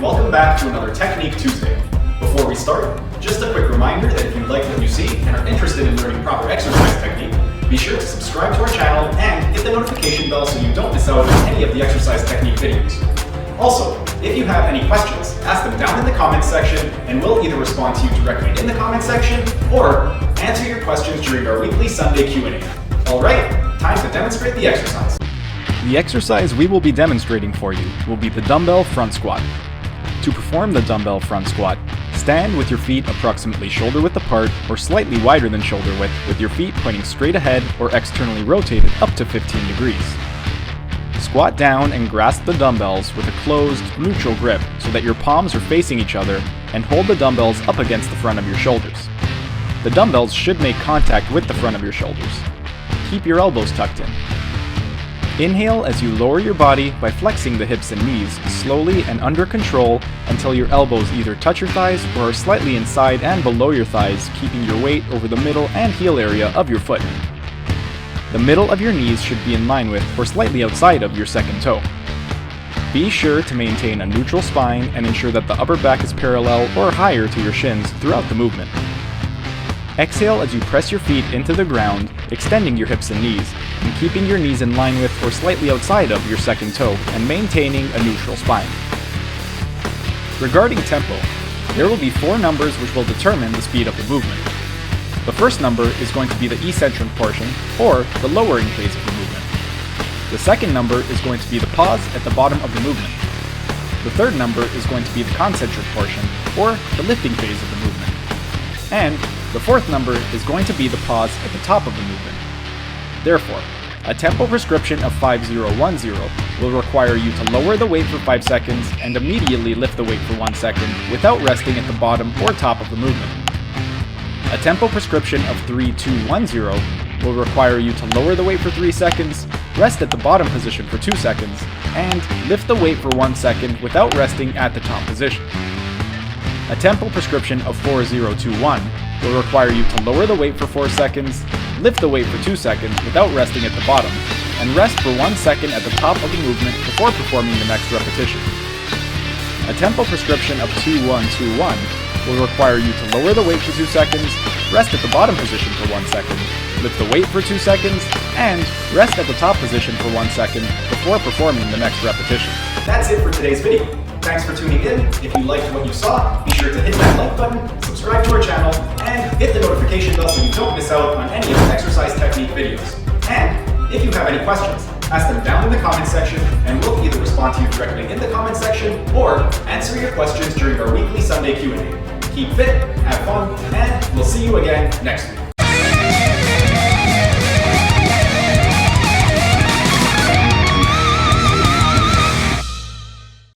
welcome back to another Technique Tuesday. Before we start, just a quick reminder that if you like what you see and are interested in learning proper exercise technique, be sure to subscribe to our channel and hit the notification bell so you don't miss out on any of the exercise technique videos. Also, if you have any questions, ask them down in the comments section and we'll either respond to you directly in the comments section or answer your questions during our weekly Sunday Q&A. Alright, time to demonstrate the exercise. The exercise we will be demonstrating for you will be the dumbbell front squat. To perform the dumbbell front squat, stand with your feet approximately shoulder width apart or slightly wider than shoulder width with your feet pointing straight ahead or externally rotated up to 15 degrees. Squat down and grasp the dumbbells with a closed, neutral grip so that your palms are facing each other and hold the dumbbells up against the front of your shoulders. The dumbbells should make contact with the front of your shoulders. Keep your elbows tucked in. Inhale as you lower your body by flexing the hips and knees slowly and under control until your elbows either touch your thighs or are slightly inside and below your thighs, keeping your weight over the middle and heel area of your foot. The middle of your knees should be in line with or slightly outside of your second toe. Be sure to maintain a neutral spine and ensure that the upper back is parallel or higher to your shins throughout the movement. Exhale as you press your feet into the ground, extending your hips and knees, and keeping your knees in line with or slightly outside of your second toe, and maintaining a neutral spine. Regarding tempo, there will be 4 numbers which will determine the speed of the movement. The first number is going to be the eccentric portion, or the lowering phase of the movement. The second number is going to be the pause at the bottom of the movement. The third number is going to be the concentric portion, or the lifting phase of the movement. And the fourth number is going to be the pause at the top of the movement. Therefore, a tempo prescription of 5010 will require you to lower the weight for 5 seconds and immediately lift the weight for 1 second without resting at the bottom or top of the movement. A tempo prescription of 3210 will require you to lower the weight for 3 seconds, rest at the bottom position for 2 seconds, and lift the weight for 1 second without resting at the top position. A tempo prescription of 4021 will require you to lower the weight for 4 seconds, lift the weight for 2 seconds without resting at the bottom, and rest for 1 second at the top of the movement before performing the next repetition. A tempo prescription of 2121 will require you to lower the weight for 2 seconds, rest at the bottom position for 1 second, lift the weight for 2 seconds, and rest at the top position for 1 second before performing the next repetition. That's it for today's video. Thanks for tuning in. If you liked what you saw, be sure to hit that like button, subscribe to our channel, and hit the notification bell so you don't miss out on any of the exercise technique videos. And if you have any questions, ask them down in the comments section and we'll either respond to you directly in the comments section or answer your questions during our weekly Sunday Q&A. Keep fit, have fun, and we'll see you again next week.